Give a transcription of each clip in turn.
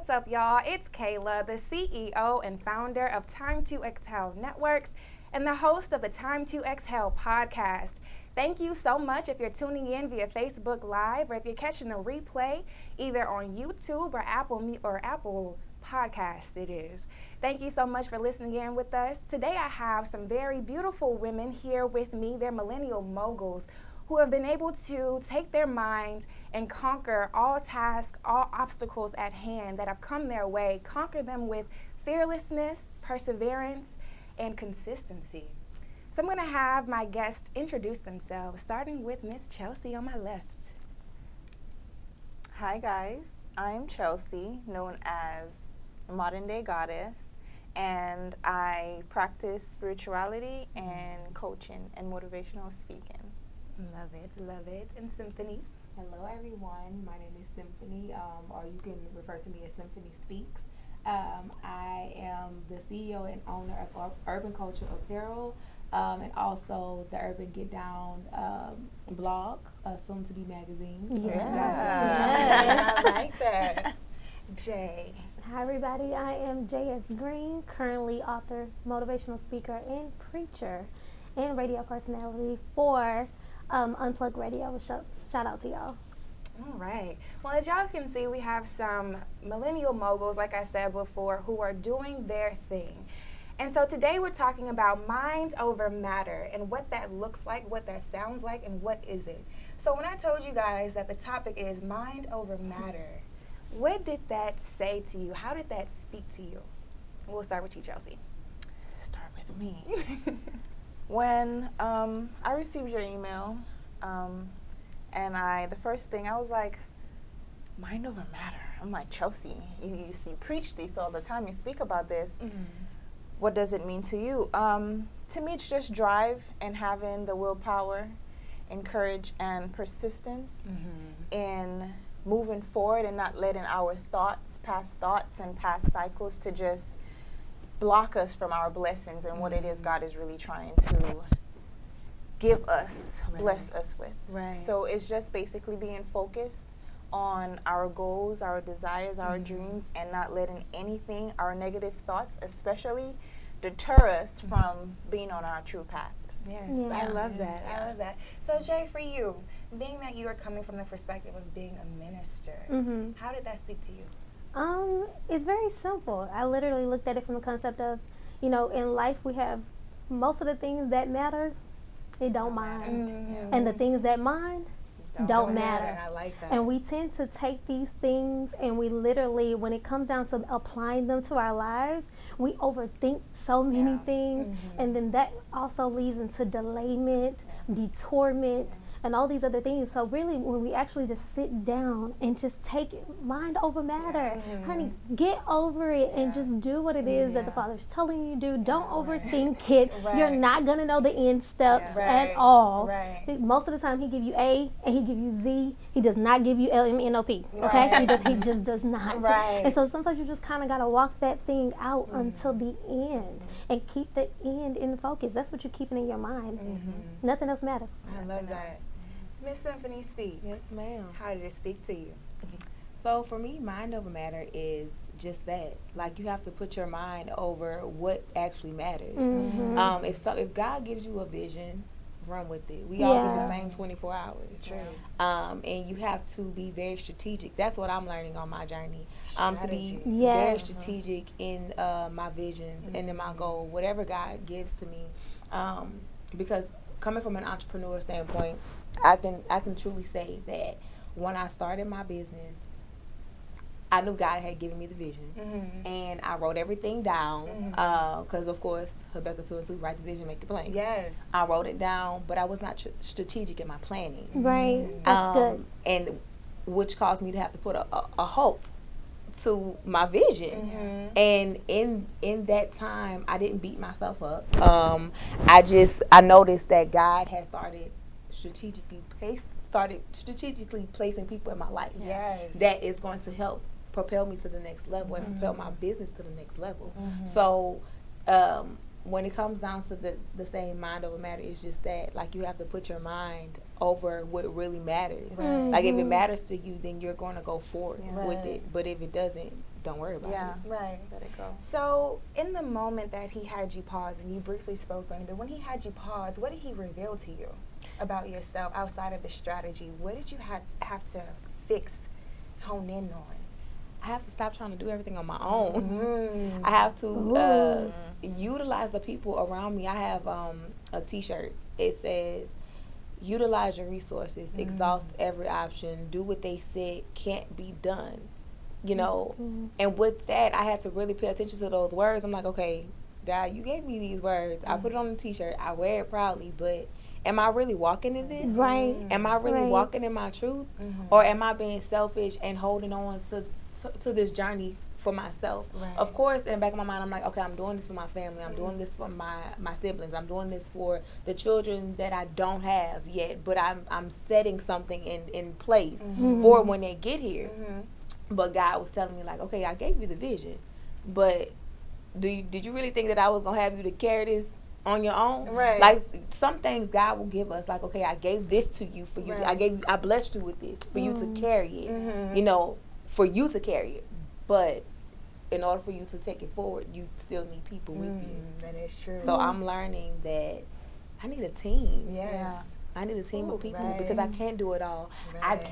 what's up, y'all? It's Kayla, the CEO and founder of Time to Exhale Networks and the host of the Time to Exhale podcast. Thank you so much if you're tuning in via Facebook Live or if you're catching a replay either on YouTube or Apple Podcasts it is. Thank you so much for listening in with us. Today I have some very beautiful women here with me. They're millennial moguls who have been able to take their mind and conquer all tasks, all obstacles at hand that have come their way, conquer them with fearlessness, perseverance, and consistency. So I'm going to have my guests introduce themselves, starting with Miss Chelsea on my left. Hi guys, I'm Chelsea, known as Modern Day Goddess, and I practice spirituality and coaching and motivational speaking. Love it, love it. And Symphony. Hello everyone, my name is Symphony, or you can refer to me as Symphony Speaks. I am the CEO and owner of Urban Culture Apparel, and also the Urban Get Down blog, soon to be magazine. Yeah. I like that. Jae. Hi everybody, I am Jae S Green, currently author, motivational speaker, and preacher, and radio personality for Unplugged Radio. Shout out to y'all. All right. Well, as y'all can see, we have some millennial moguls, like I said before, who are doing their thing. And so today we're talking about mind over matter and what that looks like, what that sounds like, and what is it. So when I told you guys that the topic is mind over matter, what did that say to you? How did that speak to you? We'll start with you, Chelsea. Start with me. When I received your email, and the first thing I was like, mind over matter. I'm like, Chelsea, you preach this all the time. You speak about this. Mm-hmm. What does it mean to you? To me, it's just drive and having the willpower and courage and persistence in moving forward and not letting our past thoughts and past cycles to just block us from our blessings and what it is God is really trying to give us, bless us with. Right. So it's just basically being focused on our goals, our desires, our dreams, and not letting anything, our negative thoughts especially, deter us from being on our true path. Yes, I love that. I love that. So Jae, for you, being that you are coming from the perspective of being a minister, how did that speak to you? It's very simple. I literally looked at it from the concept of, in life we have most of the things that matter, it don't mind. And the things that mind don't matter. I like that. And we tend to take these things and we literally, when it comes down to applying them to our lives, we overthink so many things. And then that also leads into delayment, detorment, and all these other things. So really, when we actually just sit down and just take it, mind over matter, honey, get over it and just do what it is that the Father's telling you to do. Don't overthink it. You're not gonna know the end steps at all. Most of the time, He give you A and He give you Z. He does not give you L, M, N, O, P. Okay, he just does not. And so sometimes you just kind of gotta walk that thing out until the end and keep the end in focus. That's what you're keeping in your mind. Nothing else matters. I love that. Miss Symphony Speaks. Yes, ma'am. How did it speak to you? So for me, mind over matter is just that. Like, you have to put your mind over what actually matters. If God gives you a vision, run with it. We all get the same 24 hours. True. And you have to be very strategic. That's what I'm learning on my journey. To be very strategic in my vision and in my goal, whatever God gives to me. Because coming from an entrepreneur standpoint, I can truly say that when I started my business, I knew God had given me the vision, and I wrote everything down because, of course, Habakkuk 2:2, write the vision, make it plain. Yes. I wrote it down, but I was not strategic in my planning. Right, that's good. And which caused me to have to put a halt to my vision. And in that time, I didn't beat myself up. I noticed that God had started strategically placing people in my life that is going to help propel me to the next level and propel my business to the next level. So when it comes down to the same mind over matter, it's just that, like, you have to put your mind over what really matters. Like, if it matters to you, then you're going to go forward with it. But if it doesn't, don't worry about it. Right. Let it go. So, in the moment that he had you pause, and you briefly spoke on it, but when he had you pause, what did he reveal to you about yourself outside of the strategy? What did you have to fix, hone in on? I have to stop trying to do everything on my own. I have to utilize the people around me. I have a T-shirt. It says, utilize your resources, exhaust every option, do what they said can't be done. You know, and with that, I had to really pay attention to those words. I'm like, okay, God, you gave me these words. I put it on a T-shirt. I wear it proudly, but am I really walking in this? Right. Am I really walking in my truth? Or am I being selfish and holding on to this journey for myself? Right. Of course, in the back of my mind, I'm like, okay, I'm doing this for my family. I'm doing this for my siblings. I'm doing this for the children that I don't have yet, but I'm setting something in place for when they get here. But God was telling me, like, okay, I gave you the vision, but did you really think that I was going to have you to carry this on your own? Right. Like, some things God will give us, like, okay, I gave this to you for you. Right. I blessed you with this for you to carry it, you know, for you to carry it. But in order for you to take it forward, you still need people with you. That is true. So I'm learning that I need a team. Yes. I need a team of people right. because I can't do it all. Right.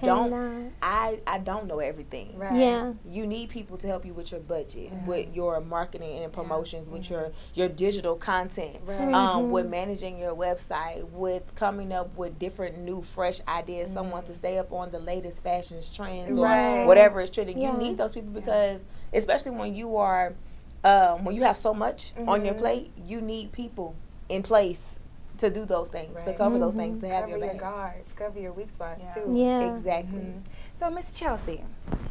I don't know everything. Right. Yeah. You need people to help you with your budget, with your marketing and promotions, with your digital content, with managing your website, with coming up with different new fresh ideas, someone to stay up on the latest fashions trends or whatever is trending. You need those people because especially when you are when you have so much on your plate, you need people in place to do those things, to cover those things, to have cover your back. your guards, cover your weak spots too. Yeah. Exactly. So, Miss Chelsea,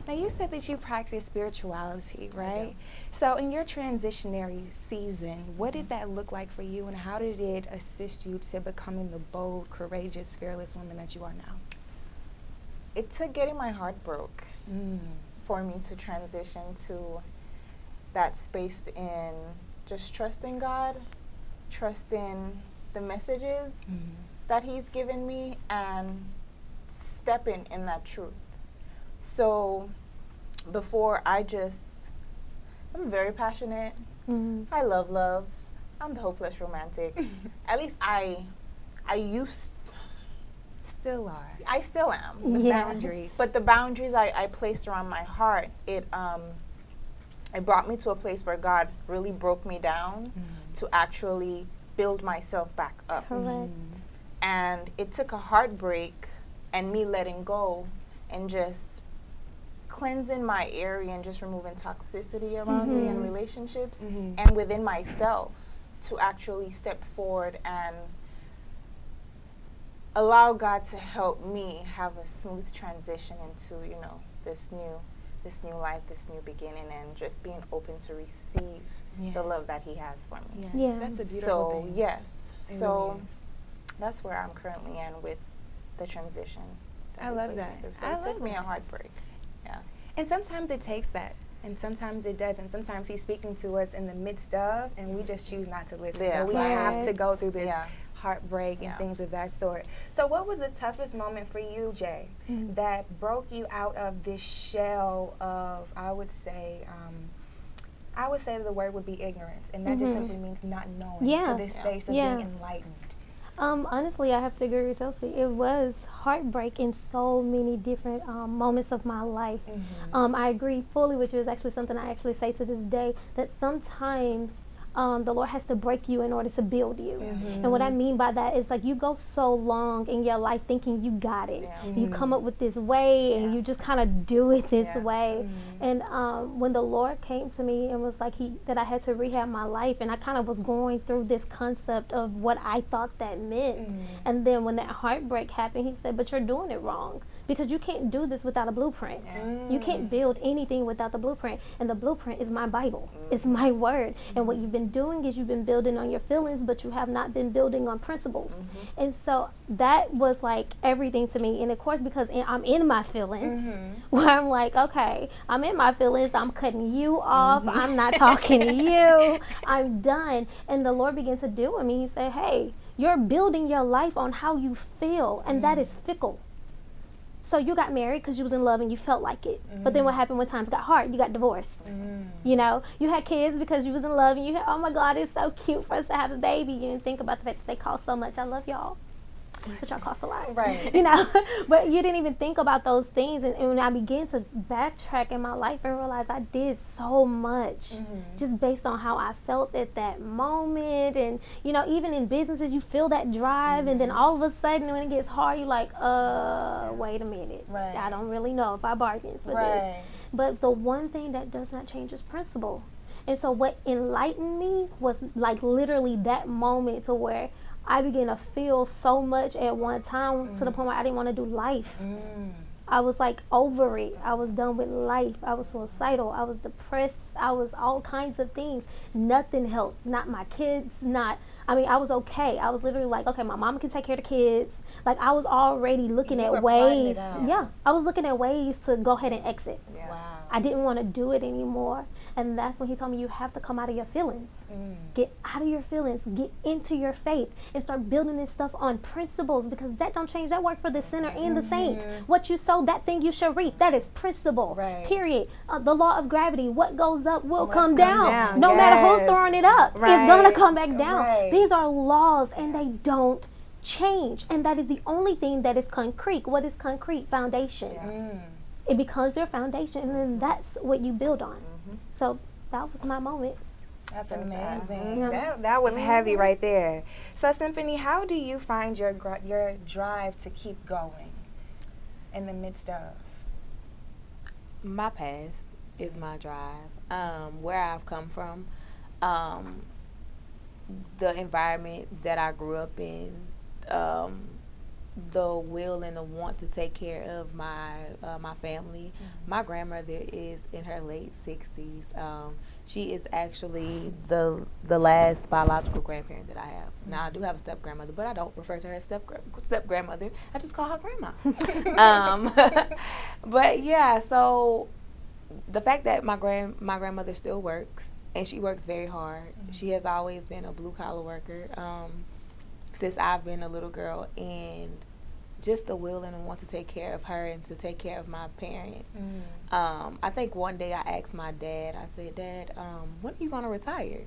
now you said that you practice spirituality, right? So, in your transitionary season, what did that look like for you, and how did it assist you to becoming the bold, courageous, fearless woman that you are now? It took getting my heart broke for me to transition to that space in just trusting God, trusting the messages that He's given me, and stepping in that truth. So before, I'm very passionate. I love. I'm the hopeless romantic. At least I Still are. I still am. The boundaries. But the boundaries I placed around my heart, it brought me to a place where God really broke me down to actually build myself back up. Correct. And it took a heartbreak and me letting go and just cleansing my area and just removing toxicity around me and relationships and within myself to actually step forward and allow God to help me have a smooth transition into, this new life, this new beginning, and just being open to receive the love that He has for me. Yes. Yeah. That's a beautiful thing. So that's where I'm currently in with the transition. I love that. So it took me a heartbreak. Yeah. And sometimes it takes that, and sometimes it doesn't. Sometimes He's speaking to us in the midst of, and we just choose not to listen. Yeah. So we have to go through this heartbreak and things of that sort. So what was the toughest moment for you, Jae, that broke you out of this shell of, I would say the word would be ignorance, and that just simply means not knowing, to this space of being enlightened? Honestly, I have to agree with Chelsea. It was heartbreak in so many different moments of my life. I agree fully with you. It's actually something I actually say to this day, that sometimes the Lord has to break you in order to build you. And what I mean by that is, like, you go so long in your life thinking you got it. You come up with this way and you just kind of do it this way. And when the Lord came to me and was like that I had to rehab my life, and I kind of was going through this concept of what I thought that meant. And then when that heartbreak happened, He said, but you're doing it wrong, because you can't do this without a blueprint. You can't build anything without the blueprint. And the blueprint is my Bible. It's my word. And what you've been doing is you've been building on your feelings, but you have not been building on principles. And so that was like everything to me. And of course, because I'm in my feelings, where I'm like, okay, I'm in my feelings, I'm cutting you off, I'm not talking to you, I'm done. And the Lord began to deal with me. He said, hey, you're building your life on how you feel, and that is fickle. So you got married because you was in love and you felt like it. But then what happened when times got hard? You got divorced. You know, you had kids because you was in love and you had, oh my God, it's so cute for us to have a baby. You didn't think about the fact that they cost so much. I love y'all. But y'all cost a lot. Right. You know, but you didn't even think about those things. And when I began to backtrack in my life and realize I did so much just based on how I felt at that moment. And, you know, even in businesses, you feel that drive. And then all of a sudden, when it gets hard, you're like, wait a minute. Right. I don't really know if I bargained for this. But the one thing that does not change is principle. And so what enlightened me was like literally that moment to where I began to feel so much at one time to the point where I didn't want to do life. I was like over it. I was done with life. I was suicidal. I was depressed. I was all kinds of things. Nothing helped. Not my kids. I was okay. I was literally like, okay, my mom can take care of the kids. Like I was already looking at ways. Yeah, I was looking at ways to go ahead and exit. Yeah. Wow. I didn't want to do it anymore. And that's when he told me, you have to come out of your feelings. Get out of your feelings. Get into your faith and start building this stuff on principles, because that don't change. That work for the sinner and the saint. What you sow, that thing you shall reap. That is principle. Right. Period. The law of gravity. What goes up will come down. No matter who's throwing it up, it's going to come back down. These are laws and they don't change. And that is the only thing that is concrete. What is concrete? Foundation. It becomes your foundation, and then that's what you build on. So that was my moment. That's amazing. That was heavy right there. So Symphony, how do you find your drive to keep going in the midst of? My past is my drive. Where I've come from, the environment that I grew up in, the will and the want to take care of my family. My grandmother is in her late 60s. She is actually the last biological grandparent that I have. Now I do have a step grandmother, but I don't refer to her as step grandmother. I just call her grandma. But yeah, so the fact that my grandmother still works, and she works very hard. She has always been a blue collar worker since I've been a little girl, and just the will and the want to take care of her and to take care of my parents. I think one day I asked my dad, I said, Dad, when are you going to retire?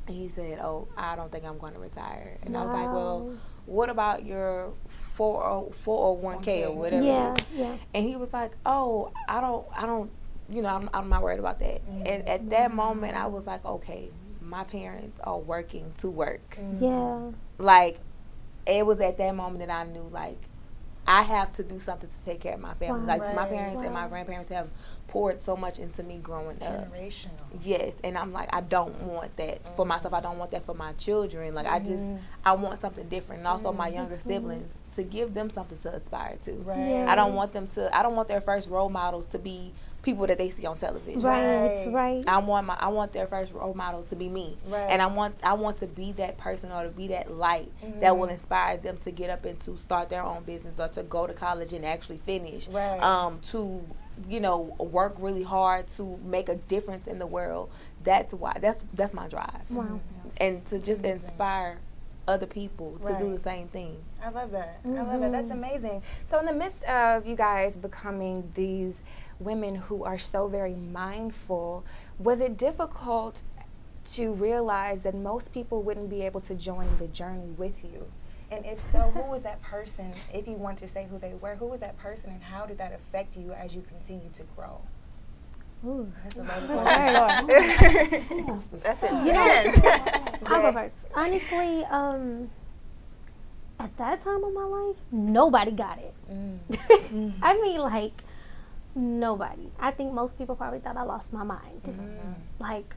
And he said, oh, I don't think I'm going to retire. And I was like, well, what about your 401k or whatever it is? Yeah. And he was like, oh, I don't, I'm not worried about that. And at that moment, I was like, okay, my parents are working to work. Yeah. Like, it was at that moment that I knew, like, I have to do something to take care of my family. Like, my parents and my grandparents have poured so much into me growing up. Generational. Yes, and I'm like, I don't want that for myself. I don't want that for my children. Like, I want something different. And also my younger siblings, to give them something to aspire to. Yeah. I don't want their first role models to be people that they see on television. Right. I want their first role model to be me. Right. And I want to be that person, or to be that light that will inspire them to get up and to start their own business, or to go to college and actually finish. Right. To work really hard to make a difference in the world. That's my drive. Wow. And to just inspire other people to do the same thing. I love that. I love that. That's amazing. So in the midst of you guys becoming these women who are so very mindful, was it difficult to realize that most people wouldn't be able to join the journey with you? And if so, who was that person? If you want to say who they were, who was that person, and how did that affect you as you continue to grow? Ooh. That's a lot of That's intense. I'll go first. Honestly, at that time of my life, nobody got it. I mean, like, nobody. I think most people probably thought I lost my mind. Like,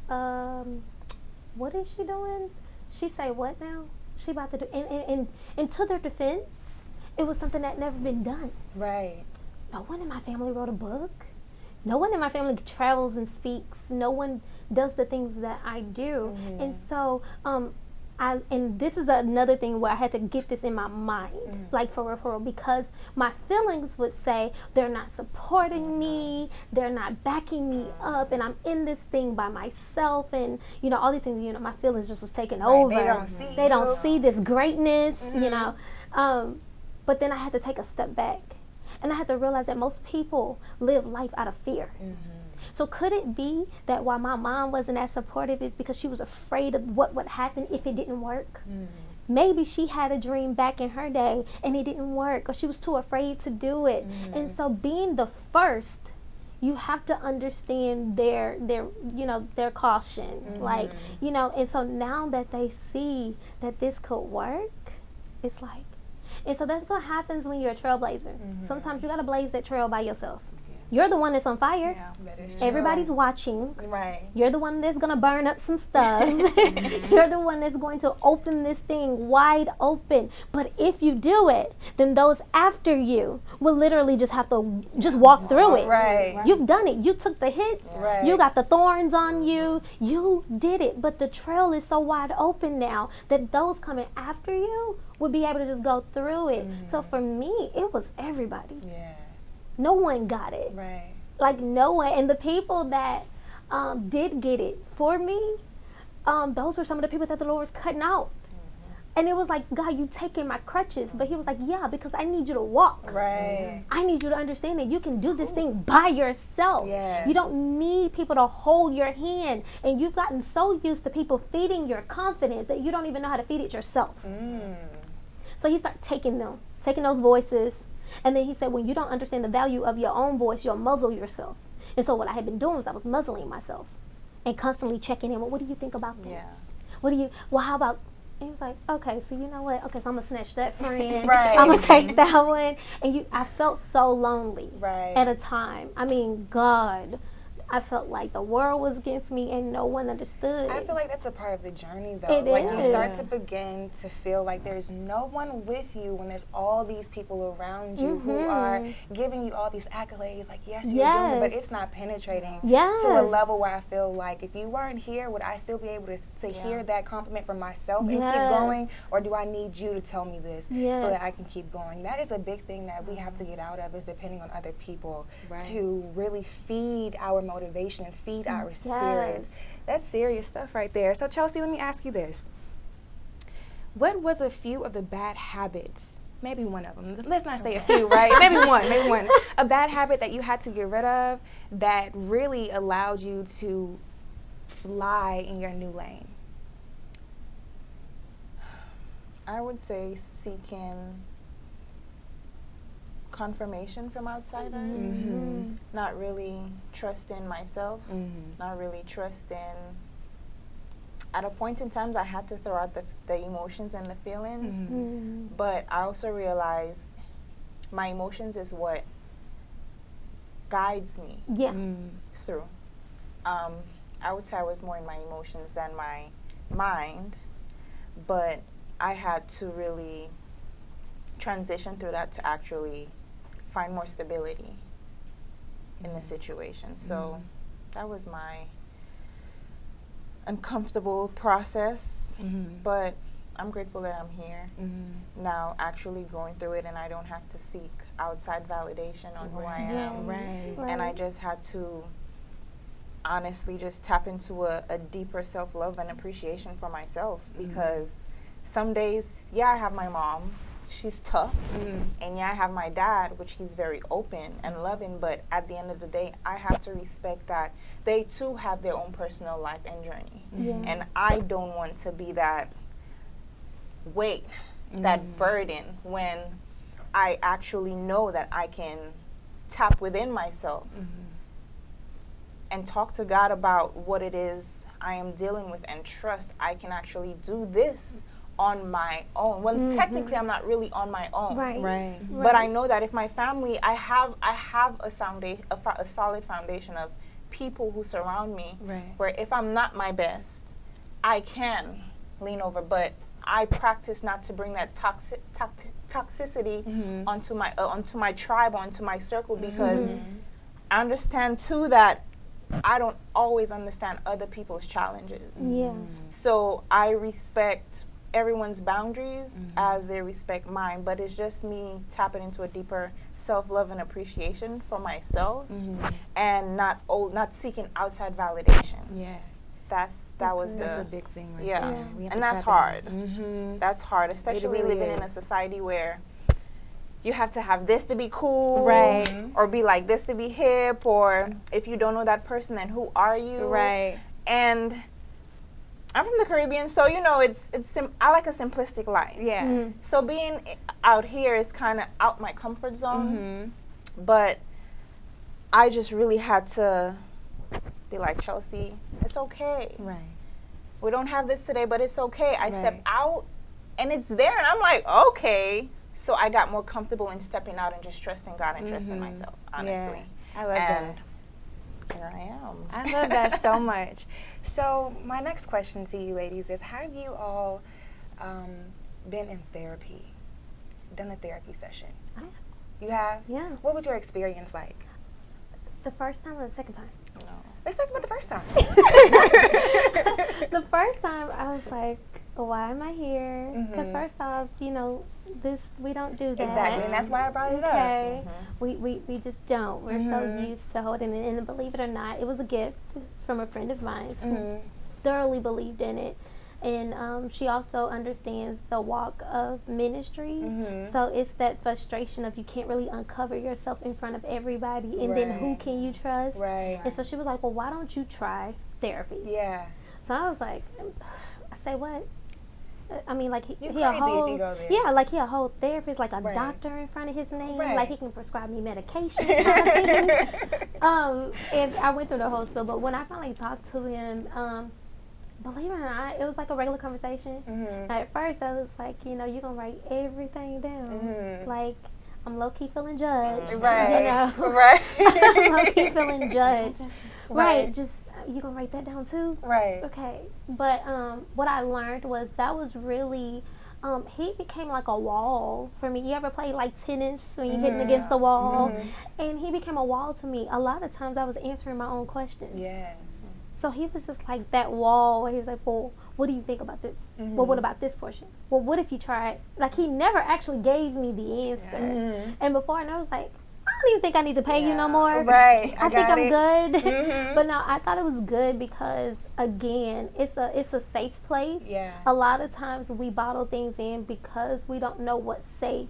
what is she doing? She say what now? She about to do, and to their defense, it was something that never been done. Right. No one in my family wrote a book. No one in my family travels and speaks. No one does the things that I do. And so, and this is another thing where I had to get this in my mind, like for real, because my feelings would say they're not supporting me, they're not backing me up, and I'm in this thing by myself, and all these things. My feelings just was taking over. They don't see this greatness, But then I had to take a step back. And I had to realize that most people live life out of fear. So could it be that why my mom wasn't as supportive is because she was afraid of what would happen if it didn't work? Maybe she had a dream back in her day and it didn't work, or she was too afraid to do it. And so being the first, you have to understand their caution. Like, and so now that they see that this could work, it's like, and so that's what happens when you're a trailblazer. Sometimes you got to blaze that trail by yourself. You're the one that's on fire. Yeah, that is Everybody's watching. Right. You're the one that's going to burn up some stuff. You're the one that's going to open this thing wide open. But if you do it, then those after you will literally just have to just walk through it. Right. You've done it. You took the hits. Right. You got the thorns on you. You did it. But the trail is so wide open now that those coming after you will be able to just go through it. So for me, it was everybody. Yeah. No one got it. Right. Like no one. And the people that did get it for me, those were some of the people that the Lord was cutting out. And it was like, God, you taking my crutches. But he was like, yeah, because I need you to walk. Right. I need you to understand that you can do this thing by yourself. Yeah. You don't need people to hold your hand. And you've gotten so used to people feeding your confidence that you don't even know how to feed it yourself. So he started taking those voices. And then he said, when you don't understand the value of your own voice, you'll muzzle yourself. And so what I had been doing was I was muzzling myself and constantly checking in. Well, what do you think about this? Yeah. How about, and he was like, okay, so you know what? Okay, so I'm going to snatch that friend. Right. I'm going to take that one. And I felt so lonely Right. at a time. I mean, God, I felt like the world was against me and no one understood. I feel like that's a part of the journey, though. It like is. you start to begin to feel like there's no one with you when there's all these people around you who are giving you all these accolades. Like, yes, you're doing it, but it's not penetrating to a level where I feel like if you weren't here, would I still be able to hear that compliment from myself and keep going? Or do I need you to tell me this so that I can keep going? That is a big thing that we have to get out of, is depending on other people to really feed our motivation and feed our spirits. That's serious stuff right there. So Chelsea, let me ask you this. What was a few of the bad habits, maybe one of them, let's not say a few, right? maybe one, a bad habit that you had to get rid of that really allowed you to fly in your new lane? I would say seeking confirmation from outsiders, not really trusting myself, not really trusting. At a point in times, I had to throw out the emotions and the feelings, but I also realized my emotions is what guides me through. I would say I was more in my emotions than my mind, but I had to really transition through that to actually find more stability in the situation. So that was my uncomfortable process, but I'm grateful that I'm here now, actually going through it, and I don't have to seek outside validation on who I am. And I just had to honestly just tap into a deeper self-love and appreciation for myself, because some days, I have my mom, she's tough, and I have my dad, which he's very open and loving, but at the end of the day, I have to respect that they too have their own personal life and journey. And I don't want to be that weight, that burden, when I actually know that I can tap within myself and talk to God about what it is I am dealing with, and trust I can actually do this on my own. Well, technically, I'm not really on my own. But I know that if my family, I have a solid foundation of people who surround me, where if I'm not my best, I can lean over. But I practice not to bring that toxicity onto my tribe, onto my circle, because I understand too that I don't always understand other people's challenges. So I respect everyone's boundaries as they respect mine, but it's just me tapping into a deeper self-love and appreciation for myself, and not seeking outside validation. That's a big thing right there. And that's hard. That's hard, especially living in a society where you have to have this to be cool, Right. or be like this to be hip, or if you don't know that person, then who are you? Right. And I'm from the Caribbean, so you know I like a simplistic life. Yeah. Mm-hmm. So being out here is kind of out my comfort zone, but I just really had to be like, Chelsea, it's okay. Right. We don't have this today, but it's okay. I Right. step out and it's there, and I'm like, okay. So I got more comfortable in stepping out and just trusting God and trusting myself, honestly. Yeah. I love And that. here I am. I love that so much. So my next question to you ladies is, have you all been in therapy, done a therapy session? I have. You have? Yeah. What was your experience like? The first time or the second time? No. Let's talk about the first time. The first time I was like, why am I here? Because first off, you know, we don't do that. Exactly, and that's why I brought it Okay. up. We just don't. We're so used to holding it in. And believe it or not, it was a gift from a friend of mine who thoroughly believed in it. And she also understands the walk of ministry. So it's that frustration of you can't really uncover yourself in front of everybody. And then who can you trust? Right. And so she was like, well, why don't you try therapy? Yeah. So I was like, I say what? I mean, like, You're he a crazy whole, if you go there. yeah, like he a whole therapist, like a Right. doctor in front of his name, Right. like he can prescribe me medication kind of thing. And I went through the whole spiel, but when I finally talked to him, believe it or not, it was like a regular conversation. At first, I was like, you know, you're gonna write everything down, like I'm low key feeling judged, Right. You know, Right. I'm low key feeling judged, Right. right? Just you gonna write that down too? Right. Okay, but what I learned was that was really, he became like a wall for me. You ever play like tennis when you're hitting against the wall? And he became a wall to me. A lot of times I was answering my own questions. Yes. So he was just like that wall where he was like, well, what do you think about this? Well, what about this portion? Well, what if you tried? Like, he never actually gave me the answer. And before I know, I was like, I don't even think I need to pay you no more. Right. I think got I'm it. good. But no, I thought it was good because, again, it's a safe place. Yeah. A lot of times we bottle things in because we don't know what's safe.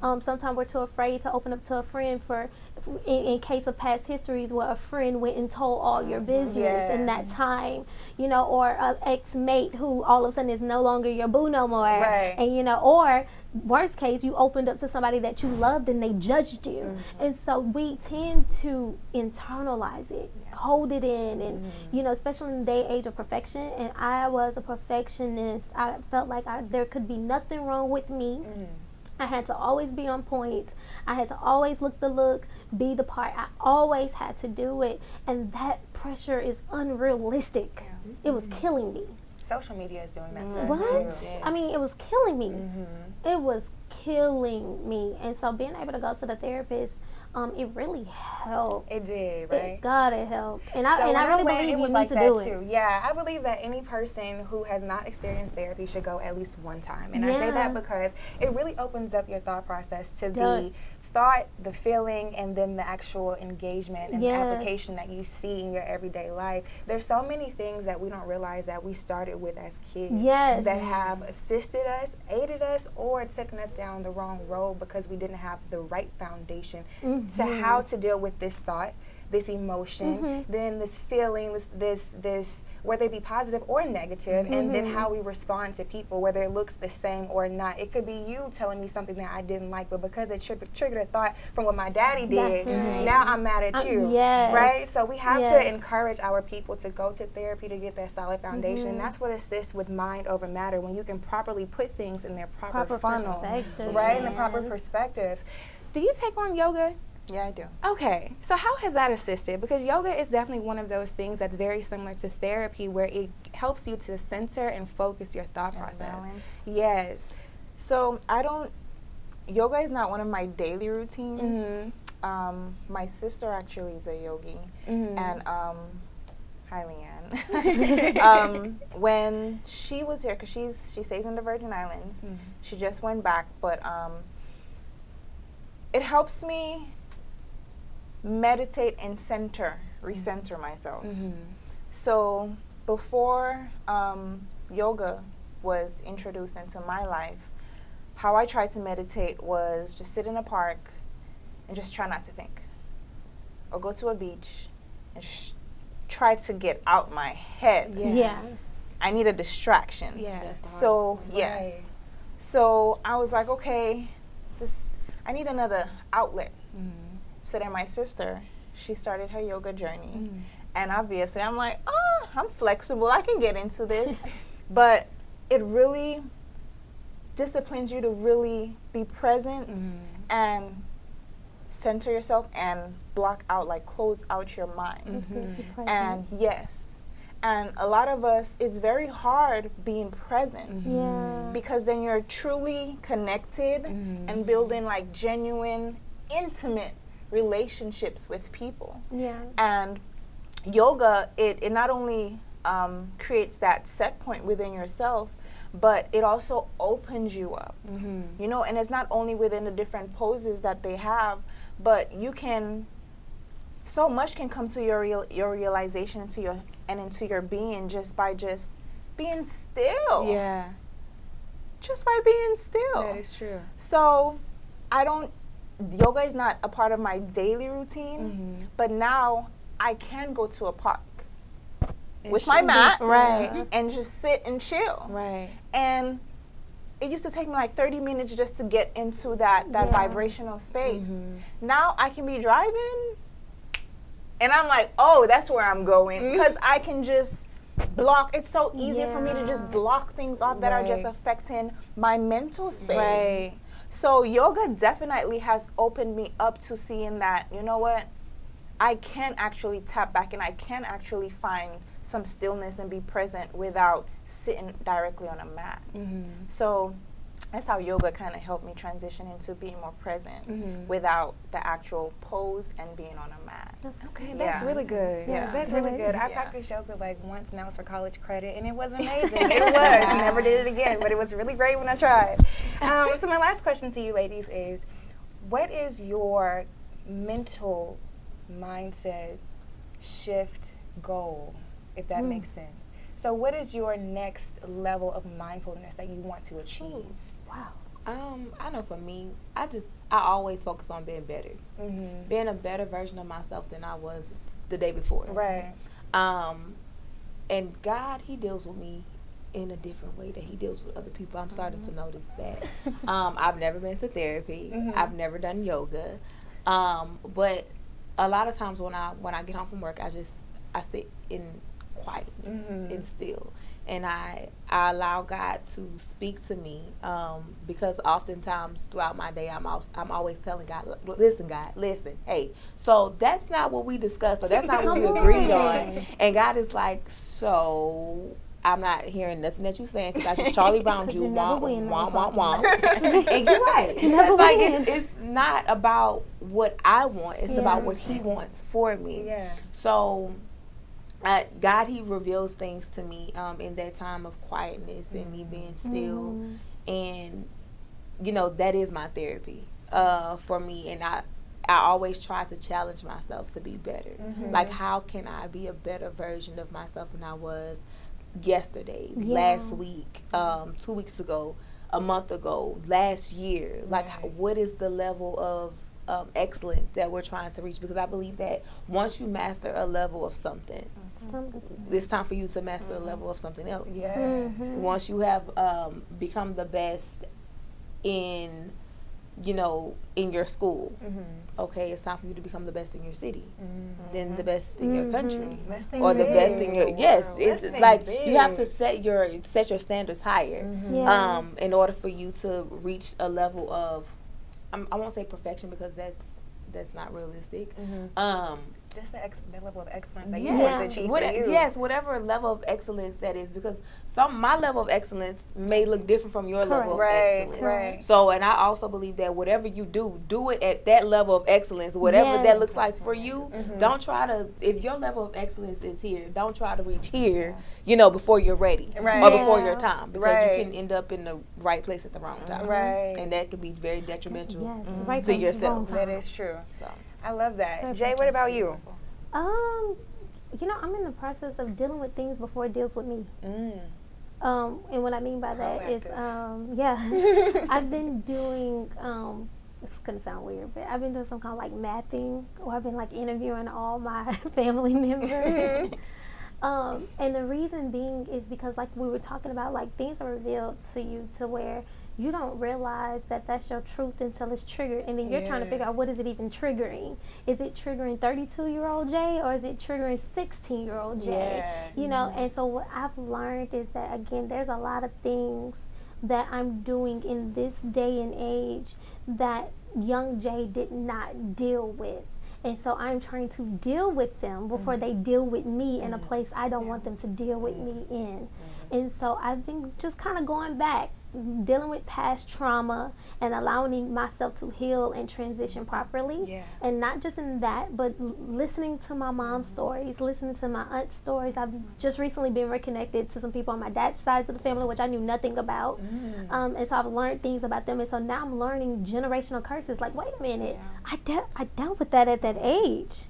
Sometimes we're too afraid to open up to a friend in case of past histories where a friend went and told all your business in that time, you know, or an ex-mate who all of a sudden is no longer your boo no more. Right. And, you know, or worst case, you opened up to somebody that you loved and they judged you. And so we tend to internalize it, hold it in, and, you know, especially in the day age of perfection. And I was a perfectionist. I felt like there could be nothing wrong with me. I had to always be on point. I had to always look the look, be the part. I always had to do it. And that pressure is unrealistic. It was killing me. Social media is doing that to us What? too. I mean, it was killing me. It was killing me. And so being able to go to the therapist, it really helped. It did, right? It helped. And So I when really went, believe it you was need like to that do too. it. Yeah, I believe that any person who has not experienced therapy should go at least one time. And I say that because it really opens up your thought process to the thought, the feeling, and then the actual engagement and the application that you see in your everyday life. There's so many things that we don't realize that we started with as kids that have assisted us, aided us, or taken us down the wrong road because we didn't have the right foundation to how to deal with this thought, this emotion, then this feeling, this whether it be positive or negative, and then how we respond to people, whether it looks the same or not. It could be you telling me something that I didn't like, but because it triggered a thought from what my daddy did, now I'm mad at you, right? So we have to encourage our people to go to therapy to get that solid foundation. And that's what assists with mind over matter, when you can properly put things in their proper funnels, right, in the proper perspectives. Do you take on yoga? Yeah, I do. Okay, so how has that assisted? Because yoga is definitely one of those things that's very similar to therapy, where it helps you to center and focus your thought process. Balance. Yes. So yoga is not one of my daily routines. My sister actually is a yogi, and hi, Leanne. When she was here, because she stays in the Virgin Islands, she just went back, but it helps me meditate and recenter myself. So before yoga was introduced into my life, how I tried to meditate was just sit in a park and just try not to think. Or go to a beach and just try to get out my head. Yeah. I need a distraction. Yeah. So, yes. Right. So I was like, okay, I need another outlet. So then my sister, she started her yoga journey. And obviously I'm like, oh, I'm flexible. I can get into this. But it really disciplines you to really be present and center yourself and block out, like close out your mind. And yes, and a lot of us, it's very hard being present because then you're truly connected and building like genuine, intimate relationships with people. And yoga, it not only creates that set point within yourself, but it also opens you up, you know, and it's not only within the different poses that they have, but you can, so much can come to your realization into your being just by just being still. Yeah. Just by being still. That is true. So yoga is not a part of my daily routine, but now I can go to a park with my mat and just sit and chill. And it used to take me like 30 minutes just to get into that vibrational space. Now I can be driving and I'm like, oh, that's where I'm going, because I can just block. It's so easy for me to just block things off that are just affecting my mental space. So yoga definitely has opened me up to seeing that, you know what, I can actually tap back and I can actually find some stillness and be present without sitting directly on a mat. So that's how yoga kind of helped me transition into being more present without the actual pose and being on a mat. Okay, that's really good. Yeah. That's really good. I practiced yoga like once, and that was for college credit, and it was amazing. It was. I never did it again, but it was really great when I tried. So my last question to you ladies is, what is your mental mindset shift goal, if that makes sense? So what is your next level of mindfulness that you want to achieve? Wow. I know for me, I always focus on being better. Being a better version of myself than I was the day before. Right. And God, He deals with me in a different way that He deals with other people. I'm starting to notice that. I've never been to therapy. I've never done yoga. But a lot of times when I get home from work, I sit in quietness and still, and I allow God to speak to me, because oftentimes throughout my day I'm always telling God, listen, hey, so that's not what we discussed, or that's not what we agreed on, and God is like, so I'm not hearing nothing that you're saying because I just Charlie Browned you, womp, and you're right. It's like it's not about what I want; it's about what He wants for me. Yeah. So, God, He reveals things to me in that time of quietness and me being still, and you know that is my therapy for me. And I always try to challenge myself to be better. Like, how can I be a better version of myself than I was yesterday, last week, 2 weeks ago, a month ago, last year? Like, what is the level of excellence that we're trying to reach? Because I believe that once you master a level of something, it's time for you to master a level of something else. Once you have become the best in, in your school, okay, it's time for you to become the best in your city, then the best in your country, or the best in your, it's like you have to set your standards higher in order for you to reach a level of, I won't say perfection because that's not realistic. Just that level of excellence that you want to achieve for you. Yes, whatever level of excellence that is, because my level of excellence may look different from your level of excellence. Right. So, and I also believe that whatever you do it at that level of excellence, whatever that looks like for you. Don't try to, if your level of excellence is here, don't try to reach here, before you're ready or before your time, because you can end up in the right place at the wrong time. And that could be very detrimental to yourself. That is true. So. I love that. Jae, what about you? I'm in the process of dealing with things before it deals with me. And what I mean by that is, I've been doing, this couldn't sound weird, but I've been doing some kind of like mapping, or I've been like interviewing all my family members. And the reason being is because, like we were talking about, like things are revealed to you to where you don't realize that that's your truth until it's triggered, and then you're trying to figure out what is it even triggering. Is it triggering 32-year-old Jae, or is it triggering 16-year-old Jae? You know, and so what I've learned is that, again, there's a lot of things that I'm doing in this day and age that young Jae did not deal with. And so I'm trying to deal with them before they deal with me in a place I don't want them to deal with me in. And so I've been just kind of going back, dealing with past trauma and allowing myself to heal and transition properly. And not just in that, but listening to my mom's stories, listening to my aunt's stories. I've just recently been reconnected to some people on my dad's side of the family, which I knew nothing about. And so I've learned things about them. And so now I'm learning generational curses. Like, wait a minute, I dealt with that at that age.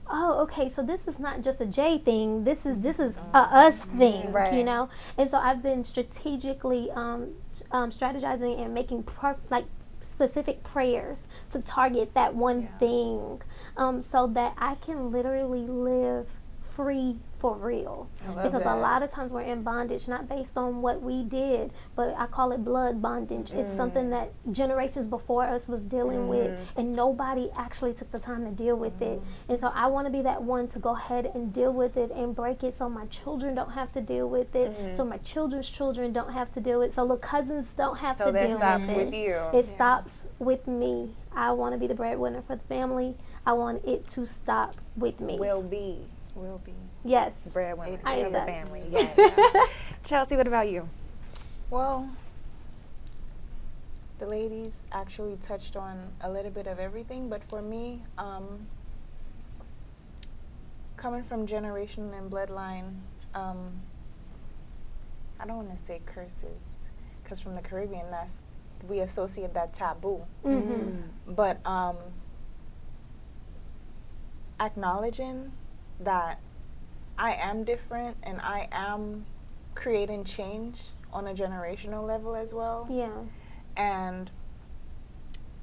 Oh, okay, so this is not just a J thing. This is a us thing, you know. And so I've been strategically strategizing and making specific prayers to target that one thing, so that I can literally live free for real. Because a lot of times we're in bondage, not based on what we did, but I call it blood bondage. It's something that generations before us was dealing with, and nobody actually took the time to deal with it. And so I want to be that one to go ahead and deal with it and break it, so my children don't have to deal with it, so my children's children don't have to deal with it, so the cousins don't have to deal with it. So that stops with you. It stops with me. I want to be the breadwinner for the family. I want it to stop with me. Will be. Yes. Breadwinner for the family. Yes. Chelsea, what about you? Well, the ladies actually touched on a little bit of everything, but for me, coming from generation and bloodline, I don't want to say curses, because from the Caribbean, we associate that taboo. But acknowledging that I am different and I am creating change on a generational level as well. And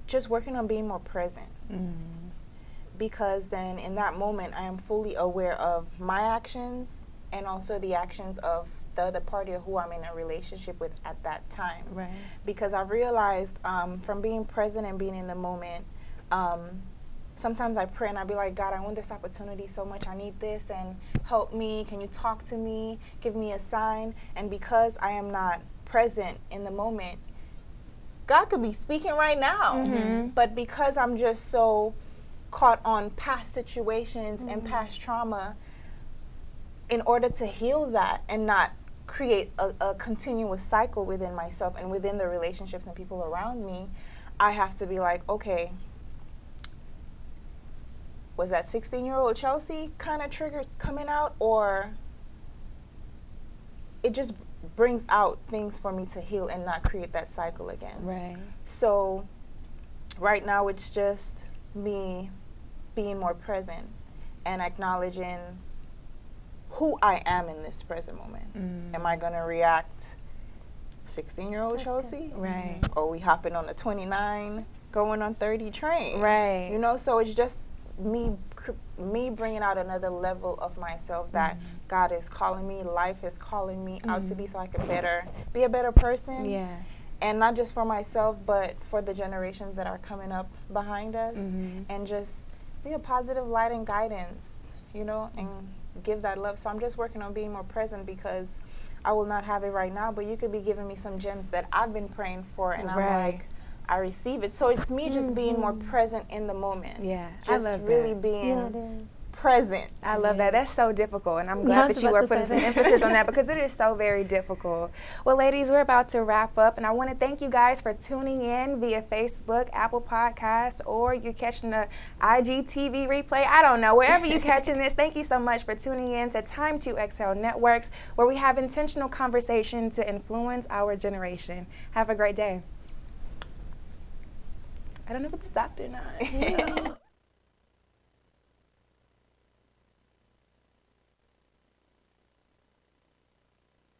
just working on being more present. Because then in that moment I am fully aware of my actions and also the actions of the other party or who I'm in a relationship with at that time. Because I've realized from being present and being in the moment, sometimes I pray and I'll be like, God, I want this opportunity so much. I need this, and help me. Can you talk to me? Give me a sign. And because I am not present in the moment, God could be speaking right now. But because I'm just so caught on past situations and past trauma, in order to heal that and not create a continuous cycle within myself and within the relationships and people around me, I have to be like, okay, was that 16-year-old Chelsea kind of triggered coming out, or it just brings out things for me to heal and not create that cycle again. So right now it's just me being more present and acknowledging who I am in this present moment. Am I going to react 16-year-old Chelsea? Or are we hopping on a 29 going on 30 train? You know, so it's just me bringing out another level of myself that God is calling me, life is calling me out to be, so I can be a better person. And not just for myself, but for the generations that are coming up behind us, and just be a positive light and guidance, you know, and give that love. So I'm just working on being more present, because I will not have it right now, but you could be giving me some gems that I've been praying for, and I'm like, I receive it. So it's me just being more present in the moment. Just I love really that. Being present. I love that. That's so difficult, and I'm glad that you are putting some emphasis on that, because it is so very difficult. Well, ladies, we're about to wrap up, and I want to thank you guys for tuning in via Facebook, Apple Podcasts, or you're catching the IGTV replay. I don't know. Wherever you're catching this, thank you so much for tuning in to Time to Exhale Networks, where we have intentional conversation to influence our generation. Have a great day. I don't know if it's stopped or not.